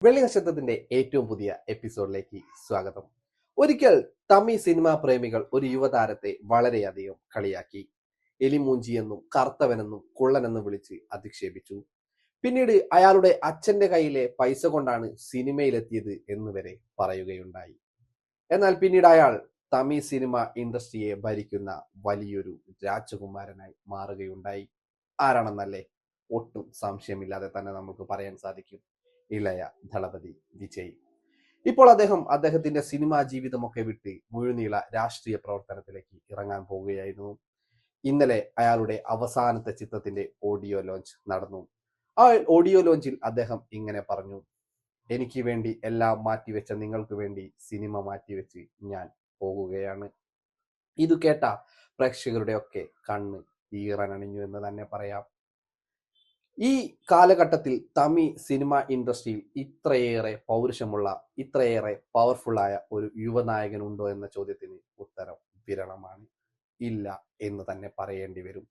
വെള്ളി നക്ഷത്രത്തിന്റെ ഏറ്റവും പുതിയ എപ്പിസോഡിലേക്ക് സ്വാഗതം. ഒരിക്കൽ തമിഴ് സിനിമാ പ്രേമികൾ ഒരു യുവതാരത്തെ വളരെയധികം കളിയാക്കി. എലിമൂഞ്ചിയെന്നും കറുത്തവനെന്നും കുള്ളനെന്നും വിളിച്ച് അധിക്ഷേപിച്ചു. പിന്നീട് അയാളുടെ അച്ഛന്റെ കയ്യിലെ പൈസ കൊണ്ടാണ് സിനിമയിലെത്തിയത് എന്ന് വരെ പറയുകയുണ്ടായി. എന്നാൽ പിന്നീട് അയാൾ തമിഴ് സിനിമ ഇൻഡസ്ട്രിയെ ഭരിക്കുന്ന വലിയൊരു രാജകുമാരനായി മാറുകയുണ്ടായി. ആരാണെന്നല്ലേ? ഒട്ടും സംശയമില്ലാതെ തന്നെ നമുക്ക് പറയാൻ സാധിക്കും, ഇളയ ദളപതി വിജയ്. ഇപ്പോൾ അദ്ദേഹത്തിന്റെ സിനിമാ ജീവിതമൊക്കെ വിട്ട് മുഴുനീള രാഷ്ട്രീയ പ്രവർത്തനത്തിലേക്ക് ഇറങ്ങാൻ പോവുകയായിരുന്നു. ഇന്നലെ അയാളുടെ അവസാനത്തെ ചിത്രത്തിന്റെ ഓഡിയോ ലോഞ്ച് നടന്നു. ആ ഓഡിയോ ലോഞ്ചിൽ അദ്ദേഹം ഇങ്ങനെ പറഞ്ഞു: എനിക്ക് വേണ്ടി എല്ലാം മാറ്റിവെച്ച നിങ്ങൾക്ക് വേണ്ടി സിനിമ മാറ്റിവെച്ച് ഞാൻ പോകുകയാണ്. ഇത് കേട്ട പ്രേക്ഷകരുടെ ഒക്കെ കണ്ണ് ഈറനണിഞ്ഞു എന്ന് തന്നെ പറയാം. ഈ കാലഘട്ടത്തിൽ തമിഴ് സിനിമ ഇൻഡസ്ട്രിയിൽ ഇത്രയേറെ പൗരുഷമുള്ള, ഇത്രയേറെ പവർഫുള്ളായ ഒരു യുവനായകൻ ഉണ്ടോ എന്ന ചോദ്യത്തിന് ഉത്തരം വിരളമാണ്. ഇല്ല എന്ന് തന്നെ പറയേണ്ടി വരും.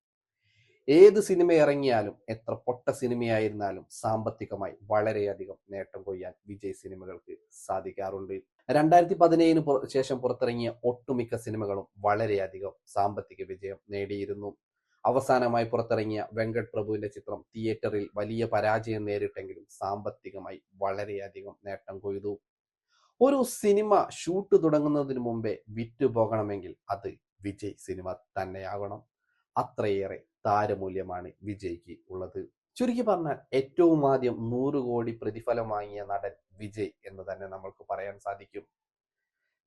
ഏത് സിനിമ ഇറങ്ങിയാലും, എത്ര പൊട്ട സിനിമയായിരുന്നാലും സാമ്പത്തികമായി വളരെയധികം നേട്ടം കൊയ്യാൻ വിജയ് സിനിമകൾക്ക് സാധിക്കാറുണ്ട്. 2017 ശേഷം പുറത്തിറങ്ങിയ ഒട്ടുമിക്ക സിനിമകളും വളരെയധികം സാമ്പത്തിക വിജയം നേടിയിരുന്നു. അവസാനമായി പുറത്തിറങ്ങിയ വെങ്കട് പ്രഭുവിന്റെ ചിത്രം തിയേറ്ററിൽ വലിയ പരാജയം നേരിട്ടെങ്കിലും സാമ്പത്തികമായി വളരെയധികം നേട്ടം കൊയ്തു. ഒരു സിനിമ ഷൂട്ട് തുടങ്ങുന്നതിന് മുമ്പേ വിറ്റുപോകണമെങ്കിൽ അത് വിജയ് സിനിമ തന്നെയാകണം. അത്രയേറെ താരമൂല്യമാണ് വിജയ്ക്ക് ഉള്ളത്. ചുരുക്കി പറഞ്ഞാൽ ഏറ്റവും ആദ്യം 100 കോടി പ്രതിഫലം വാങ്ങിയ നടൻ വിജയ് എന്ന് തന്നെ നമ്മൾക്ക് പറയാൻ സാധിക്കും.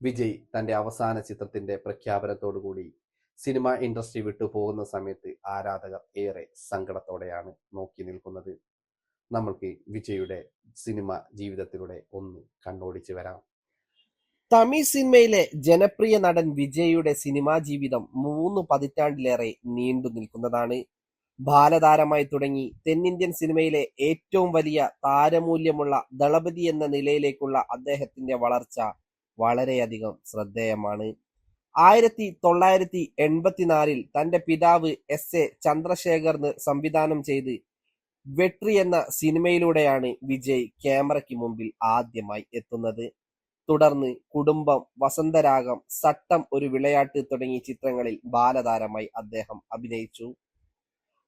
വിജയ് തന്റെ അവസാന ചിത്രത്തിന്റെ പ്രഖ്യാപനത്തോടുകൂടി സിനിമ ഇൻഡസ്ട്രി വിട്ടു പോകുന്ന സമയത്ത് ആരാധകർ ഏറെ സങ്കടത്തോടെയാണ് നോക്കി നിൽക്കുന്നത്. നമ്മൾക്ക് വിജയുടെ സിനിമ ജീവിതത്തിലൂടെ ഒന്ന് കണ്ണോടിച്ചു വരാം. തമിഴ് സിനിമയിലെ ജനപ്രിയ നടൻ വിജയുടെ സിനിമാ ജീവിതം 3 പതിറ്റാണ്ടിലേറെ നീണ്ടു നിൽക്കുന്നതാണ്. ബാലതാരമായി തുടങ്ങി തെന്നിന്ത്യൻ സിനിമയിലെ ഏറ്റവും വലിയ താരമൂല്യമുള്ള ദളപതി എന്ന നിലയിലേക്കുള്ള അദ്ദേഹത്തിന്റെ വളർച്ച വളരെയധികം ശ്രദ്ധേയമാണ്. 1984 തന്റെ പിതാവ് എസ്.എ. ചന്ദ്രശേഖർ സംവിധാനം ചെയ്ത് വെട്രി എന്ന സിനിമയിലൂടെയാണ് വിജയ് ക്യാമറയ്ക്ക് മുമ്പിൽ ആദ്യമായി എത്തുന്നത്. തുടർന്ന് കുടുംബം, വസന്തരാഗം, സട്ടം ഒരു വിളയാട്ട് തുടങ്ങിയ ചിത്രങ്ങളിൽ ബാലതാരമായി അദ്ദേഹം അഭിനയിച്ചു.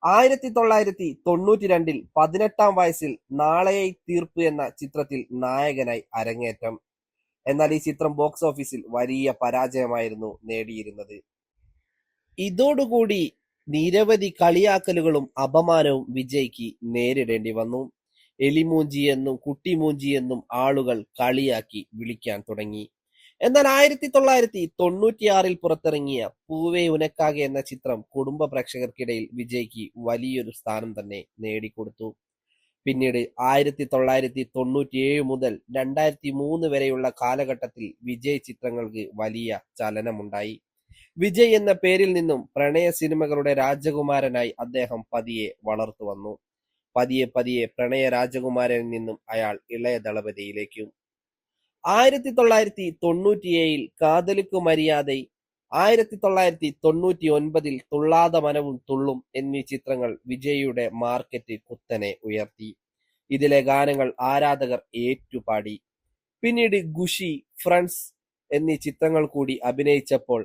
1992 18-ാം വയസ്സിൽ നാളെയൈ തീർപ്പ് എന്ന ചിത്രത്തിൽ നായകനായി അരങ്ങേറ്റം. എന്നാൽ ഈ ചിത്രം ബോക്സ് ഓഫീസിൽ വലിയ പരാജയമായിരുന്നു നേടിയിരുന്നത്. ഇതോടുകൂടി നിരവധി കളിയാക്കലുകളും അപമാനവും വിജയ്ക്ക് നേരിടേണ്ടി വന്നു. എലിമൂഞ്ചി എന്നും കുട്ടിമൂഞ്ചി എന്നും ആളുകൾ കളിയാക്കി വിളിക്കാൻ തുടങ്ങി. എന്നാൽ 1996 പുറത്തിറങ്ങിയ പൂവേ ഉനക്കാകെ എന്ന ചിത്രം കുടുംബ പ്രേക്ഷകർക്കിടയിൽ വിജയ്ക്ക് വലിയൊരു സ്ഥാനം തന്നെ നേടിക്കൊടുത്തു. പിന്നീട് 1997 മുതൽ 2003 വരെയുള്ള കാലഘട്ടത്തിൽ വിജയ് ചിത്രങ്ങൾക്ക് വലിയ ചലനമുണ്ടായി. വിജയ് എന്ന പേരിൽ നിന്നും പ്രണയ സിനിമകളുടെ രാജകുമാരനായി അദ്ദേഹം പതിയെ വളർത്തു വന്നു. പതിയെ പതിയെ പ്രണയ രാജകുമാരനിൽ നിന്നും അയാൾ ഇളയ ദളപതിയിലേക്കും. 1997 കാതലുക്കു മര്യാദൈ, 1999 തുള്ളാത മനവും തുള്ളും എന്നീ ചിത്രങ്ങൾ വിജയുടെ മാർക്കറ്റ് കുത്തനെ ഉയർത്തി. ഇതിലെ ഗാനങ്ങൾ ആരാധകർ ഏറ്റുപാടി. പിന്നീട് ഖുഷി, ഫ്രണ്ട്സ് എന്നീ ചിത്രങ്ങൾ കൂടി അഭിനയിച്ചപ്പോൾ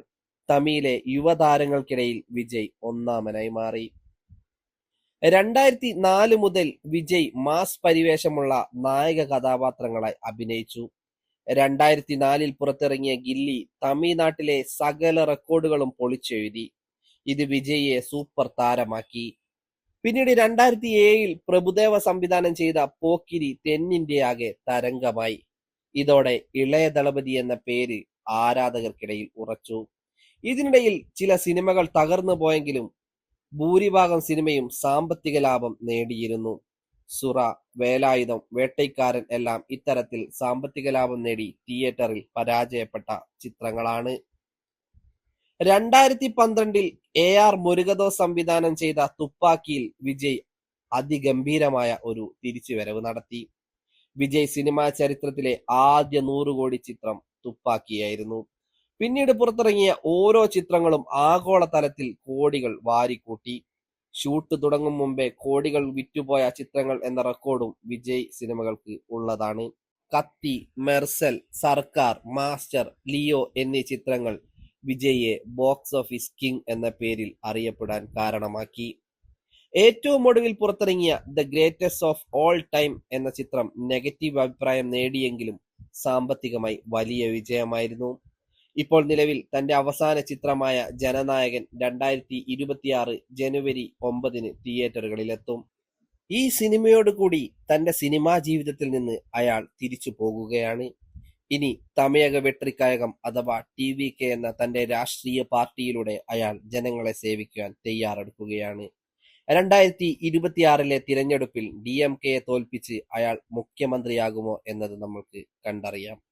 തമിഴിലെ യുവതാരങ്ങൾക്കിടയിൽ വിജയ് ഒന്നാമനായി മാറി. 2004 മുതൽ വിജയ് മാസ് പരിവേഷമുള്ള നായക കഥാപാത്രങ്ങളായി അഭിനയിച്ചു. 2004 പുറത്തിറങ്ങിയ ഗില്ലി തമിഴ്നാട്ടിലെ സകല റെക്കോർഡുകളും പൊളിച്ചെഴുതി. ഇത് വിജയിയെ സൂപ്പർ താരമാക്കി. പിന്നീട് 2007 പ്രഭുദേവ സംവിധാനം ചെയ്ത പോക്കിരി തെന്നിന്ത്യയാകെ തരംഗമായി. ഇതോടെ ഇളയ ദളപതി എന്ന പേര് ആരാധകർക്കിടയിൽ ഉറച്ചു. ഇതിനിടയിൽ ചില സിനിമകൾ തകർന്നു പോയെങ്കിലും ഭൂരിഭാഗം സിനിമയും സാമ്പത്തിക ലാഭം നേടിയിരുന്നു. സുറ, വേലായുധം, വേട്ടൈക്കാരൻ എല്ലാം ഇത്തരത്തിൽ സാമ്പത്തിക ലാഭം നേടി തിയേറ്ററിൽ പരാജയപ്പെട്ട ചിത്രങ്ങളാണ്. 2012 AR മുരുകദോസ് സംവിധാനം ചെയ്ത തുപ്പാക്കിയിൽ വിജയ് അതിഗംഭീരമായ ഒരു തിരിച്ചുവരവ് നടത്തി. വിജയ് സിനിമാ ചരിത്രത്തിലെ ആദ്യ 100 കോടി ചിത്രം തുപ്പാക്കിയായിരുന്നു. പിന്നീട് പുറത്തിറങ്ങിയ ഓരോ ചിത്രങ്ങളും ആഗോളതലത്തിൽ കോടികൾ വാരിക്കൂട്ടി. ഷൂട്ട് തുടങ്ങും മുമ്പേ കോടികൾ വിറ്റുപോയ ചിത്രങ്ങൾ എന്ന റെക്കോർഡും വിജയ് സിനിമകൾക്ക് ഉള്ളതാണ്. കത്തി, മെർസൽ, സർക്കാർ, മാസ്റ്റർ, ലിയോ എന്നീ ചിത്രങ്ങൾ വിജയിയെ ബോക്സ് ഓഫീസ് കിങ് എന്ന പേരിൽ അറിയപ്പെടാൻ കാരണമാക്കി. ഏറ്റവും ഒടുവിൽ പുറത്തിറങ്ങിയ the greatest of all time എന്ന ചിത്രം നെഗറ്റീവ് അഭിപ്രായം നേടിയെങ്കിലും സാമ്പത്തികമായി വലിയ വിജയമായിരുന്നു. ഇപ്പോൾ നിലവിൽ തന്റെ അവസാന ചിത്രമായ ജനനായകൻ 2026 ജനുവരി 9 തിയേറ്ററുകളിലെത്തും. ഈ സിനിമയോടുകൂടി തന്റെ സിനിമാ ജീവിതത്തിൽ നിന്ന് അയാൾ തിരിച്ചു പോകുകയാണ്. ഇനി തമിഴക വെട്രിക്കഴകം അഥവാ TVK എന്ന തന്റെ രാഷ്ട്രീയ പാർട്ടിയിലൂടെ അയാൾ ജനങ്ങളെ സേവിക്കുവാൻ തയ്യാറെടുക്കുകയാണ്. 2026 തിരഞ്ഞെടുപ്പിൽ DMK യെ തോൽപ്പിച്ച് അയാൾ മുഖ്യമന്ത്രിയാകുമോ എന്നത് നമ്മൾക്ക് കണ്ടറിയാം.